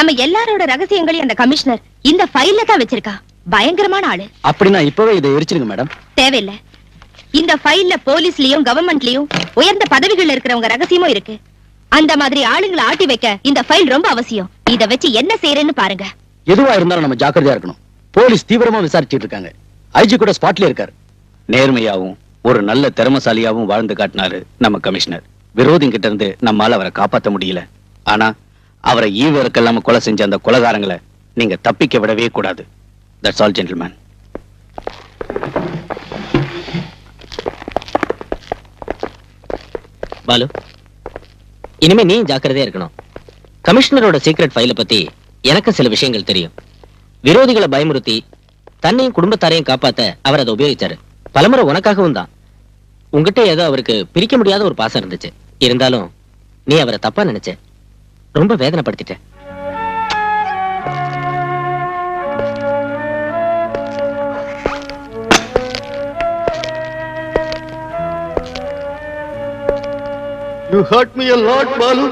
நம்ம எல்லாரோட ரகசியங்களையும் அந்த கமிஷனர் இந்த ஃபைல்ல தான் வச்சிருக்கா. பயங்கரமான ஆளு. அப்படின்னா இப்பவே இதை எரிச்சிருங்க மேடம். தேவையில்லை. இந்த ஃபைல்ல போலீஸ்லயும் கவர்மெண்ட்லயும் உயர்ந்த பதவிகள் இருக்கிறவங்க ரகசியமும் இருக்கு. அந்த மாதிரி ஆளுங்களை ஆட்டி வைக்க இந்த ஃபைல் ரொம்ப அவசியம். இத வச்சு என்ன செய்யறேன்னு பாருங்க. எதுவா இருந்தாலும் நம்ம ஜாக்கிரதையா இருக்கணும். போலீஸ் தீவிரமா விசாரிச்சிட்டு இருக்காங்க. ஐஜி கூட ஸ்பாட்ல இருக்காரு. நேர்மையாவும் ஒரு நல்ல திறமசாலியாவும் வாழ்ந்து காட்டினாரு நம்ம கமிஷனர். விரோதிங்கிட்ட இருந்து நம்மால அவரை காப்பாற்ற முடியல. ஆனா அவரை ஈவருக்கெல்லாம கொலை செஞ்ச அந்த கொலைகாரங்களை நீங்க தப்பிக்க விடவே கூடாது. That's all gentleman. பாலு, இனிமே நீ ஜாக்கிரதையா இருக்கணும். கமிஷனரோட சீக்ரெட் ஃபைல பத்தி எனக்கு சில விஷயங்கள் தெரியும். விரோதிகளை பயமுறுத்தி தன்னையும் குடும்பத்தாரையும் காப்பாத்த அவர் அதை உபயோகிச்சாரு. பலமுறை உனக்காகவும் தான். உங்ககிட்ட ஏதோ அவருக்கு பிரிக்க முடியாத ஒரு பாசம் இருந்துச்சு. இருந்தாலும் நீ அவரை தப்பா நினைச்ச. ரொம்ப வேதனைப்படுத்திட்ட. You hurt me a lot, Balu.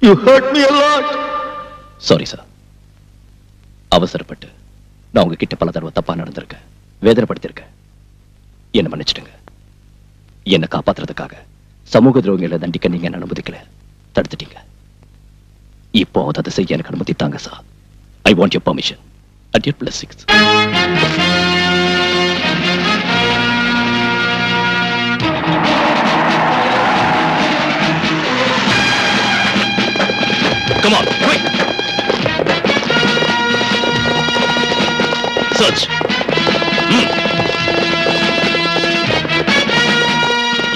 You hurt me a lot. Sorry sir. அவசரப்பட்டு நான் உங்ககிட்ட பல தடவை தப்பா நடந்திருக்கேன், வேதனைப்படுத்திருக்கேன். என்ன மன்னிச்சிடுங்க. என்ன காப்பாத்துறதுக்காக சமூக துரோகிகளை தண்டிக்க நீங்க என்ன அனுமதிக்கல, தடுத்துட்டீங்க. இப்போ அதை செய்ய எனக்கு அனுமதி தாங்க sir. I want your permission at your blessings. Come on, quick! Search!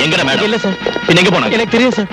எங்கடா மேடம்? இல்ல சார். பின்ன எங்க போனாங்க? எனக்கு தெரியும் சார்.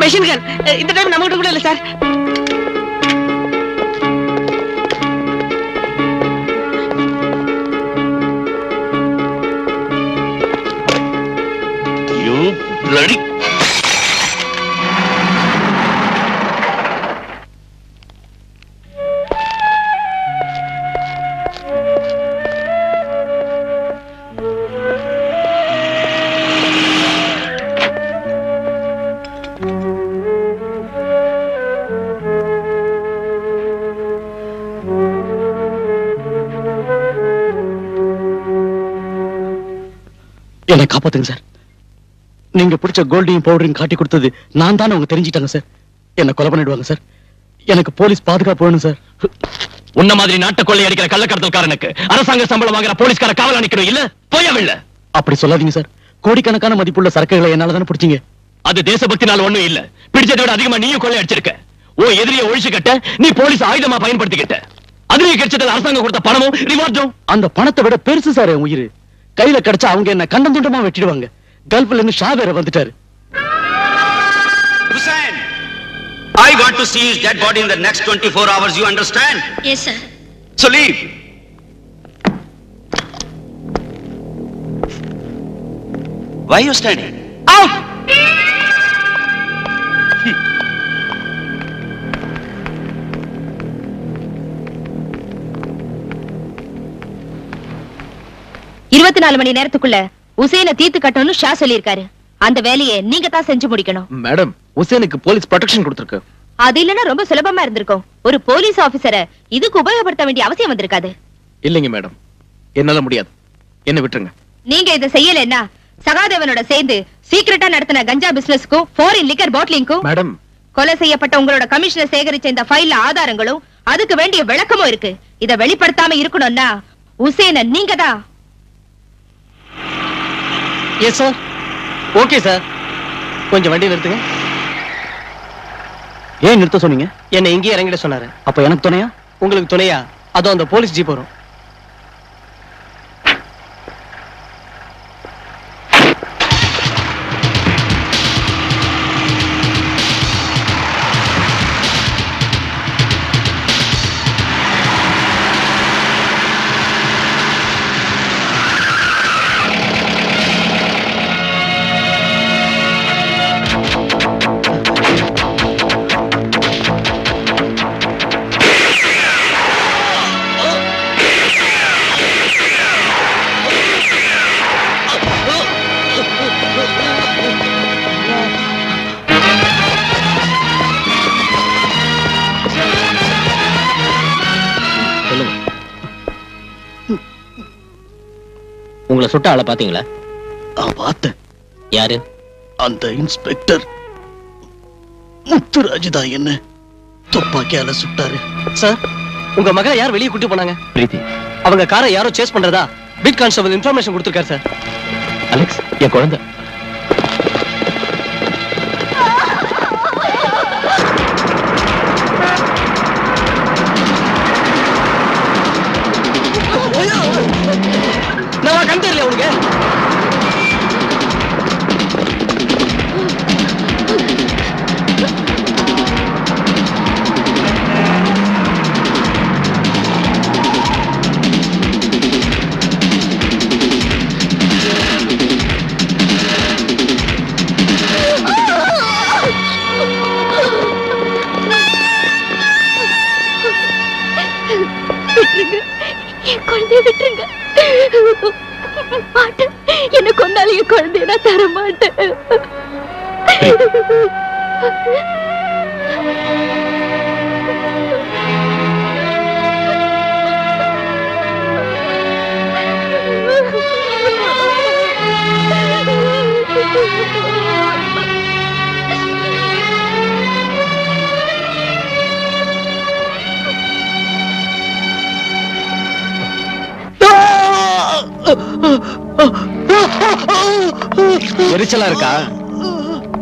மெஷின் கன் இந்த டைம் நம்ம கிட்ட கூட இல்ல சார். You bloody... என்னை காப்பாத்துங்க சார். நீங்க பிடிச்ச கோல்டையும் பவுடரையும் காட்டி கொடுத்தது நான் தான். அவங்க தெரிஞ்சிட்டாங்க சார். என்ன கொலை பண்ணிடுவாங்க சார். எனக்கு போலீஸ் பாதுகாப்பு வேணும் சார். உன்ன மாதிரி நாட்டை கொள்ளை அடிக்கிற கள்ளக்கடத்தல்காரனுக்கு அரசாங்க சம்பளம் வாங்குற போலீஸ்கார காவல் அணிக்கணும் இல்ல? போயவில்ல. அப்படி சொல்லாதீங்க சார். கோடிக்கணக்கான மதிப்புள்ள சரக்குகளை என்னால தானே பிடிச்சீங்க. அது தேசபக்தினால ஒண்ணும் இல்ல. பிடிச்சதை விட அதிகமா நீயும் கொள்ளை அடிச்சிருக்க. ஓ எதிரியை ஒழிச்சு கட்ட நீ போலீஸ் ஆயுதமா பயன்படுத்திக்கிட்ட. அதுலயே கிடைச்சது அரசாங்கம் கொடுத்த பணமும் ரிவார்டும். அந்த பணத்தை விட பெருசு சார் என் உயிர். கையில கிடைச்சா அவங்க என்ன கண்டம் துண்டமா வெட்டிடுவாங்க. கல்ஃப்ல இருந்து ஷா வேற வந்துட்டாரு. Hussain, I want to see his dead body in the next 24 hours. You understand? Yes, sir. So leave. Why are you standing? Out! இருபத்தி 4 மணி நேரத்துக்குள்ள உசேனை தீர்த்து கட்டணும்னு ஷா சொல்லியிருக்காரு. அந்த வேலையை நீங்க தான் செஞ்சு முடிக்கணும். மேடம், உசேனுக்கு போலீஸ் ப்ரொடெக்ஷன் கொடுத்திருக்கு. அது இல்லனா ரொம்ப சுலபமா இருந்திருக்கும். ஒரு போலீஸ் ஆபீசரை இதுக்கு உபயோகப்படுத்த வேண்டிய அவசியம் வந்திருக்காது. இல்லைங்க மேடம், என்னால முடியாது. என்ன விட்டுருங்க. நீங்க இதை செய்யலன்னா சகாதேவனோட சேர்ந்து சீக்கிரட்டா நடத்தின கஞ்சா பிசினஸ்க்கும் ஃபாரின் லிக்கர் பாட்டிலிங்க்கும் மேடம், கொலை செய்யப்பட்ட உங்களோட கமிஷனர் சேகரிச்ச இந்த ஃபைல்ல ஆதாரங்களும் அதுக்கு வேண்டிய விளக்கமும் இருக்கு. இத வெளிப்படுத்தாம இருக்கணும்னா உசேனை நீங்க தான். Yes sir. Okay sir. கொஞ்சம் வண்டி நிறுத்துங்க. ஏன் நிறுத்த சொன்னீங்க? என்ன இங்கே இறங்கிட சொன்னாரு. அப்ப எனக்கு துணையா? உங்களுக்கு துணையா? அதோ அந்த போலீஸ் ஜீப் வரும். உங்களை சுட்ட ஆளை பாத்தீங்களா? பார்த்தேன். யாரு? அந்த இன்ஸ்பெக்டர் முத்துராஜ் தான் என்ன துப்பாக்கியால சுட்டாரு. சார், உங்க மகளை யார் வெளியே கூட்டி போனாங்க? பிரீத்தி. அவங்க காரை யாரோ சேஸ் பண்றதா பீட் கான்ஸ்டபிள் இன்ஃபர்மேஷன் கொடுத்திருக்காரு சார். அலெக்ஸ், என் குழந்தை. நான் கண் தெரியல உனக்கு. என் குழந்தைய விட்டுருங்க. மாட்டேன். என்ன கொண்டாலும் என் குழந்தைய நான் தர மாட்டேன். எரிச்சலா இருக்கா?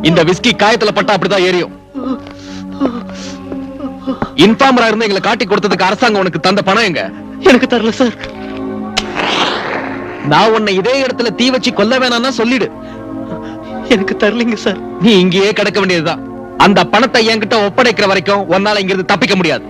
இந்த விஸ்கி காயத்துல பட்டா அப்படிதான் எரியும். இன்ஃபார்மரா இருந்து எங்களை காட்டி கொடுத்ததுக்கு அரசாங்கம் உனக்கு தந்த பணம் எங்க? எனக்கு தரல சார். நான் உன்னை இதே இடத்துல தீ வச்சு கொல்ல வேணாம்னா சொல்லிடு. எனக்கு தரலீங்க சார். நீ இங்கேயே கிடக்க வேண்டியதுதான். அந்த பணத்தை என்கிட்ட ஒப்படைக்கிற வரைக்கும் உன்னால இங்கிருந்து தப்பிக்க முடியாது.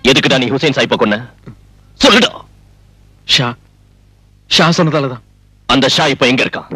எதுக்குடா நீ ஹுசைன் சாயிப்ப கொன்ன? சொல்லுடா. ஷா சொன்னதாலதான். அந்த ஷா இப்ப எங்க இருக்கான்?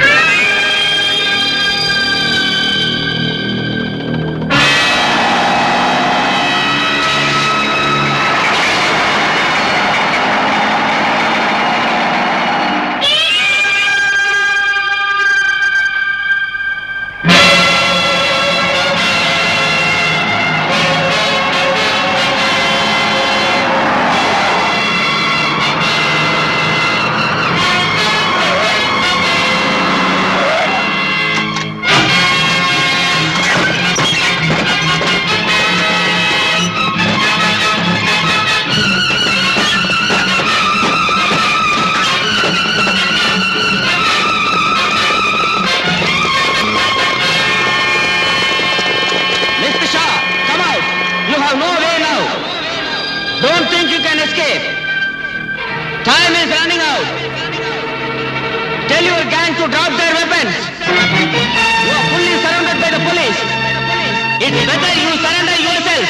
Time is running out. Tell your gang to drop their weapons. You are fully surrounded by the police. It's better you surrender yourself.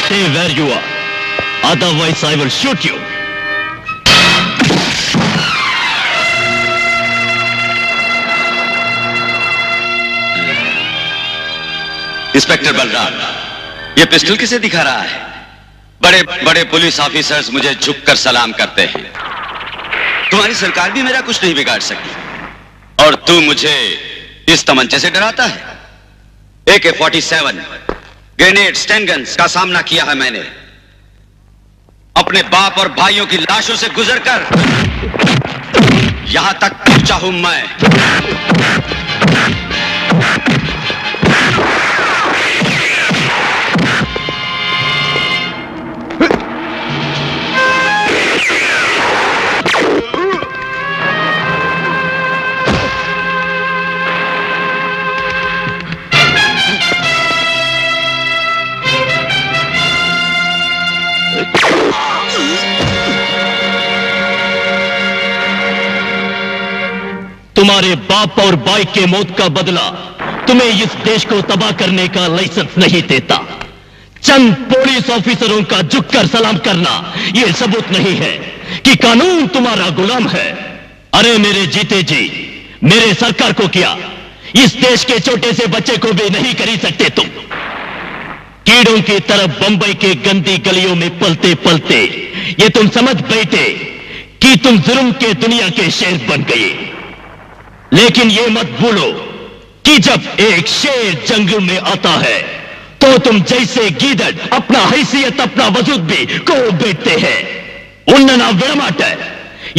Stay where you are. Otherwise, I will shoot you. Inspector Balram, ये pistol किसे दिखा रहा है? बड़े बड़े police officers मुझे झुककर सलाम करते हैं। तुम्हारी सरकार भी मेरा कुछ नहीं बिगाड़ सकी और तू मुझे इस तमंचे से डराता है? AK-47 ग्रेनेड, स्टैन गन्स का सामना किया है मैंने। अपने बाप और भाइयों की लाशों से गुजरकर यहां तक पहुंचा हूं मैं। तुम्हारे बाप और भाई के मौत का बदला तुम्हें इस देश को तबाह करने का लाइसेंस नहीं देता। चंद पुलिस ऑफिसरों का झुककर सलाम करना यह सबूत नहीं है कि कानून तुम्हारा गुलाम है। अरे मेरे जीते जी, मेरे सरकार को क्या, इस देश के छोटे से बच्चे को भी नहीं खरीद सकते तुम। कीड़ों की तरफ बंबई के गंदी गलियों में पलते पलते ये तुम समझ बैठे कि तुम जुर्म के दुनिया के शेर बन गए। लेकिन ये मत भूलो कि जब एक शेर जंगल में आता है तो तुम जैसे गीदड़ अपना हैसियत, अपना वजूद भी को बैठते हैं। उन्ना विड़माट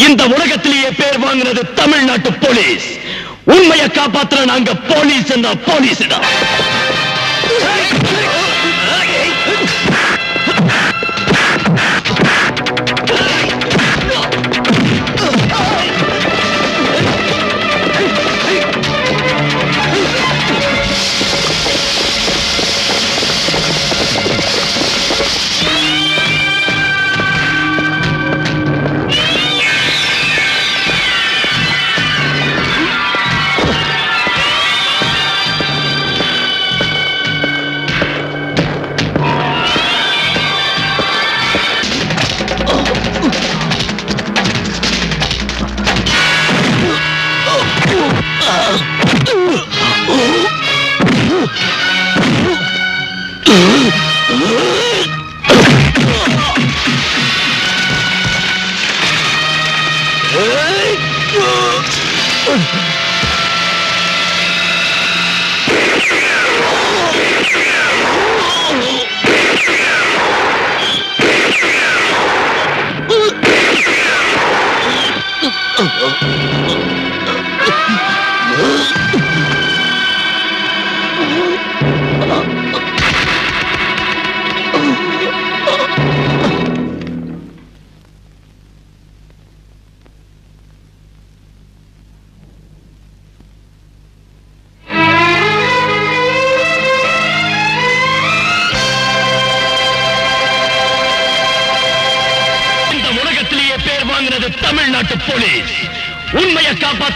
இந்த உலகத்திலேயே பேர் வாங்கினது தமிழ்நாட்டு போலீஸ். உண்மையை காப்பாத்துற நாங்க போலீஸ் போலீஸ்டா. தமிழ்நாட்டு போலீஸ் உண்மையை காப்பாற்ற